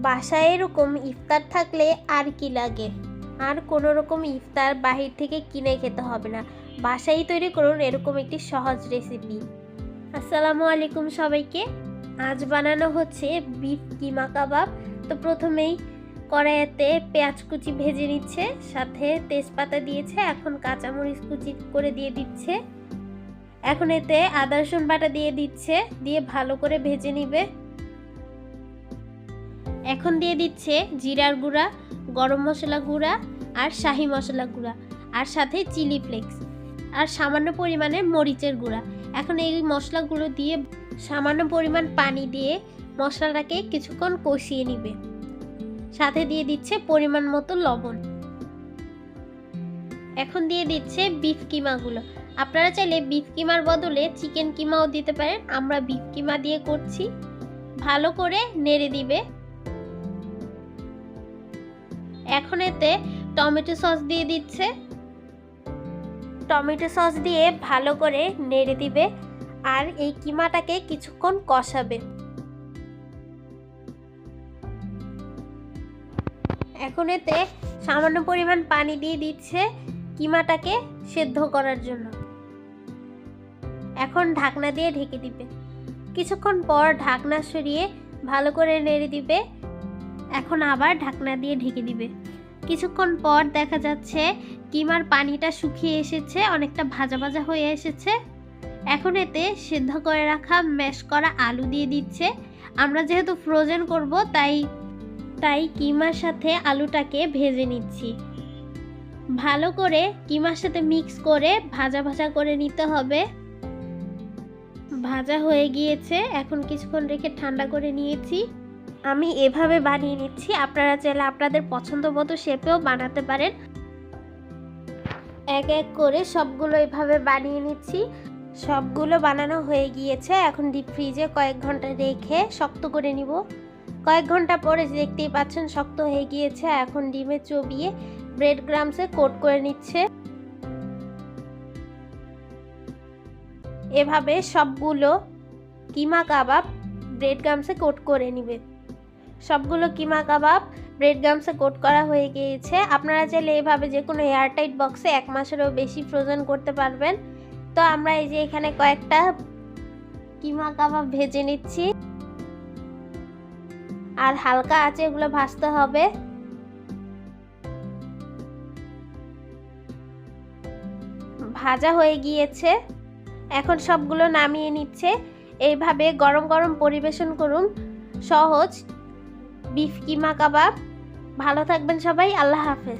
বাসায় এরকম ইফতার থাকলে আর কি লাগে, আর কোনো রকম ইফতার বাহির থেকে কিনে খেতে হবে না। বাসায় তৈরি করুন এরকম একটি সহজ রেসিপি। আসসালামু আলাইকুম সবাইকে। আজ বানানো হচ্ছে বিফ কিমা কাবাব। তো প্রথমেই কড়াইতে পেঁয়াজ কুচি ভেজে নিচ্ছে, সাথে তেজপাতা দিয়েছে, এখন কাঁচামরিচ কুচি করে দিয়ে দিচ্ছে, এখন এতে আদা রসুন বাটা দিয়ে দিচ্ছে, দিয়ে ভালো করে ভেজে নিবে। এখন দিয়ে দিচ্ছে জিরার গুঁড়া, গরম মশলা গুঁড়া আর শাহি মশলা গুঁড়া, আর সাথে চিলি ফ্লেক্স আর সামান্য পরিমাণে মরিচের গুঁড়া। এখন এই মশলাগুলো দিয়ে সামান্য পরিমাণ পানি দিয়ে মশলাটাকে কিছুক্ষণ কষিয়ে নিবে, সাথে দিয়ে দিচ্ছে পরিমাণ মতো লবণ। এখন দিয়ে দিচ্ছে বিফ কিমাগুলো। আপনারা চাইলে বিফ কিমার বদলে চিকেন কিমাও দিতে পারেন, আমরা বিফ কিমা দিয়ে করছি। ভালো করে নেড়ে দিবে। এখন এতে টমেটো সস দিয়ে দিচ্ছে, টমেটো সস দিয়ে ভালো করে নেড়ে দিবে আর এই কিমাটাকে কিছুক্ষণ কষাবে। এখন এতে সামান্য পরিমাণ পানি দিয়ে দিচ্ছে কিমাটাকে সেদ্ধ করার জন্য। এখন ঢাকনা দিয়ে ঢেকে দিবে। কিছুক্ষণ পর ঢাকনা সরিয়ে ভালো করে নেড়ে দিবে। এখন আবার ঢাকনা দিয়ে ঢেকে দিবে। কিছুক্ষণ পর দেখা যাচ্ছে কিমার পানিটা শুকিয়ে এসেছে, অনেকটা ভাজা ভাজা হয়ে এসেছে। এখন এতে সিদ্ধ করে রাখা ম্যাশ করা আলু দিয়ে দিচ্ছে। আমরা যেহেতু ফ্রোজেন করব তাই কিমার সাথে আলুটাকে ভেজে নিচ্ছি। ভালো করে কিমার সাথে মিক্স করে ভাজা ভাজা করে নিতে হবে। ভাজা হয়ে গিয়েছে, এখন কিছুক্ষণ রেখে ঠান্ডা করে নিয়েছি। আমি এভাবে বানিয়ে নিচ্ছি, আপনারা চাইলে আপনাদের পছন্দ মতো শেপেও বানাতে পারেন। এক এক করে সবগুলো এভাবে বানিয়ে নিচ্ছি। সবগুলো বানানো হয়ে গিয়েছে, এখন ডিপ ফ্রিজে কয়েক ঘন্টা রেখে শক্ত করে নিব। কয়েক ঘন্টা পরে দেখতেই পাচ্ছেন শক্ত হয়ে গিয়েছে। এখন ডিমে চবিয়ে ব্রেড ক্রাম্বসে কোট করে নিচ্ছে। এভাবে সবগুলো কিমা কাবাব ব্রেড ক্রাম্বসে কোট করে নিবে। সবগুলো কিমা কাবাব ব্রেড ক্রাম্বসে কোট করা হয়ে গিয়েছে। আপনারা চাইলে এভাবে যে কোনো এয়ারটাইট বক্সে 1 মাসেরও বেশি ফ্রোজেন করতে পারবেন। তো আমরা এই যে এখানে কয়েকটা কিমা কাবাব ভেজে নিচ্ছি, আর হালকা আঁচে এগুলো ভাজতে হবে। ভাজা হয়ে গিয়েছে, এখন সবগুলো নামিয়ে নিচ্ছে। এইভাবে গরম গরম পরিবেশন করুন সহজ বিফ কিমা কাবাব। ভালো থাকবেন সবাই, আল্লাহ হাফেজ।